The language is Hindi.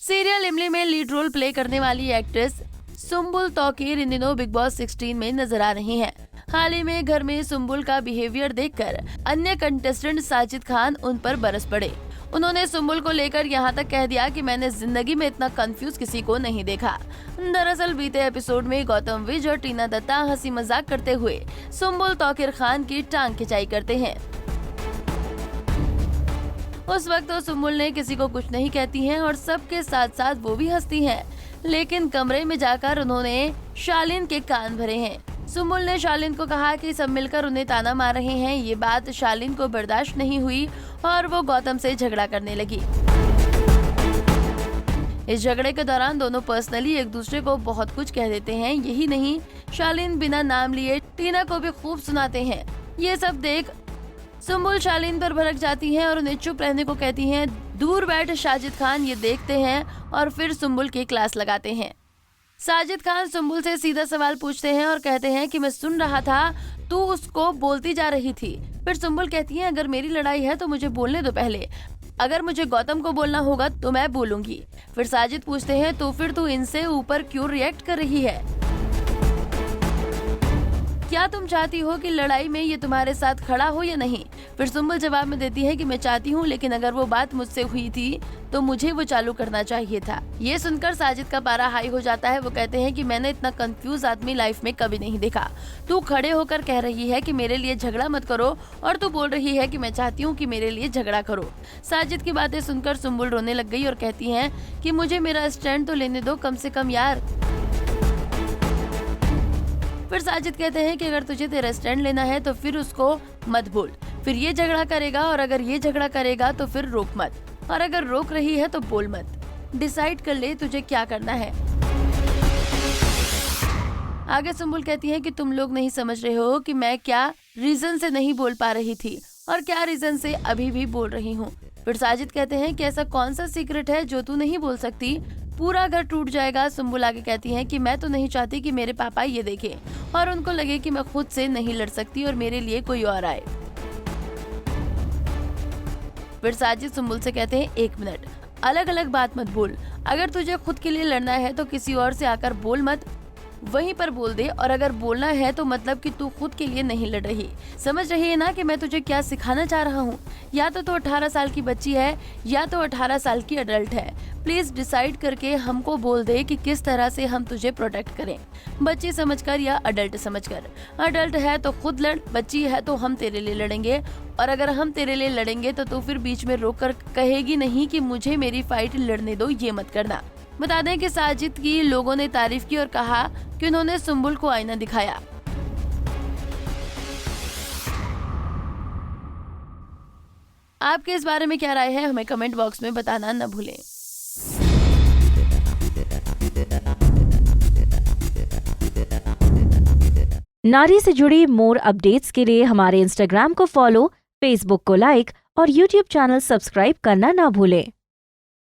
सीरियल इमली में लीड रोल प्ले करने वाली एक्ट्रेस सुम्बुल तौकीर इन दिनों बिग बॉस 16 में नजर आ रही हैं। हाल ही में घर में सुम्बुल का बिहेवियर देखकर अन्य कंटेस्टेंट साजिद खान उन पर बरस पड़े। उन्होंने सुम्बुल को लेकर यहाँ तक कह दिया कि मैंने जिंदगी में इतना कंफ्यूज किसी को नहीं देखा। दरअसल बीते एपिसोड में गौतम विज और टीना दत्ता हंसी मजाक करते हुए सुम्बुल तौकीर खान की टांग खिंचाई करते हैं। उस वक्त तो सुम्बुल ने किसी को कुछ नहीं कहती हैं और सबके साथ साथ वो भी हंसती हैं, लेकिन कमरे में जाकर उन्होंने शालीन के कान भरे हैं। सुम्बुल ने शालीन को कहा कि सब मिलकर उन्हें ताना मार रहे हैं। ये बात शालीन को बर्दाश्त नहीं हुई और वो गौतम से झगड़ा करने लगी। इस झगड़े के दौरान दोनों पर्सनली एक दूसरे को बहुत कुछ कह देते हैं। यही नहीं, शालीन बिना नाम लिए टीना को भी खूब सुनाते हैं। ये सब देख सुम्बुल शालीन पर भड़क जाती हैं और उन्हें चुप रहने को कहती हैं। दूर बैठ साजिद खान ये देखते हैं और फिर सुम्बुल की क्लास लगाते हैं। साजिद खान सुम्बुल से सीधा सवाल पूछते हैं और कहते हैं कि मैं सुन रहा था, तू उसको बोलती जा रही थी। फिर सुम्बुल कहती है, अगर मेरी लड़ाई है तो मुझे बोलने दो पहले, अगर मुझे गौतम को बोलना होगा तो मैं बोलूंगी। फिर साजिद पूछते हैं, तो फिर तू इनसे ऊपर क्यों रिएक्ट कर रही है? क्या तुम चाहती हो कि लड़ाई में ये तुम्हारे साथ खड़ा हो या नहीं? फिर सुम्बुल जवाब में देती है कि मैं चाहती हूँ, लेकिन अगर वो बात मुझसे हुई थी तो मुझे वो चालू करना चाहिए था। ये सुनकर साजिद का पारा हाई हो जाता है। वो कहते हैं कि मैंने इतना कंफ्यूज आदमी लाइफ में कभी नहीं देखा। तू खड़े होकर कह रही है कि मेरे लिए झगड़ा मत करो और तू बोल रही है कि मैं चाहती हूँ कि मेरे लिए झगड़ा करो। साजिद की बातें सुनकर सुम्बुल रोने लग गई और कहती है कि मुझे मेरा स्टैंड तो लेने दो कम से कम यार। फिर साजिद कहते हैं कि अगर तुझे तेरा स्टैंड लेना है तो फिर उसको मत बोल, फिर ये झगड़ा करेगा और अगर ये झगड़ा करेगा तो फिर रोक मत, और अगर रोक रही है तो बोल मत। डिसाइड कर ले तुझे क्या करना है। आगे सुम्बुल कहती है कि तुम लोग नहीं समझ रहे हो कि मैं क्या रीजन से नहीं बोल पा रही थी और क्या रीजन से अभी भी बोल रही हूँ। फिर साजिद कहते हैं कि ऐसा कौन सा सीक्रेट है जो तू नहीं बोल सकती, पूरा घर टूट जाएगा। सुम्बुल आगे कहती है कि मैं तो नहीं चाहती कि मेरे पापा ये देखें और उनको लगे कि मैं खुद से नहीं लड़ सकती और मेरे लिए कोई और आए। फिर साजिद सुम्बुल से कहते हैं, एक मिनट, अलग अलग बात मत बोल। अगर तुझे खुद के लिए लड़ना है तो किसी और से आकर बोल मत, वहीं पर बोल दे, और अगर बोलना है तो मतलब कि तू खुद के लिए नहीं लड़ रही। समझ रही है ना कि मैं तुझे क्या सिखाना चाह रहा हूँ? या तो 18 साल की बच्ची है या तो 18 साल की अडल्ट है। प्लीज डिसाइड करके हमको बोल दे कि किस तरह से हम तुझे प्रोटेक्ट करें, बच्ची समझकर या अडल्ट समझकर। अडल्ट है तो खुद लड़, बच्ची है तो हम तेरे लिए लड़ेंगे, और अगर हम तेरे लिए लड़ेंगे तो तू फिर बीच में रोककर कहेगी नहीं कि मुझे मेरी फाइट लड़ने दो, ये मत करना। बता दें कि साजिद की लोगों ने तारीफ की और कहा कि उन्होंने सुम्बुल को आईना दिखाया। आपके इस बारे में क्या राय है, हमें कमेंट बॉक्स में बताना न भूलें। नारी से जुड़ी मोर अपडेट्स के लिए हमारे इंस्टाग्राम को फॉलो, फेसबुक को लाइक और यूट्यूब चैनल सब्सक्राइब करना ना भूलें।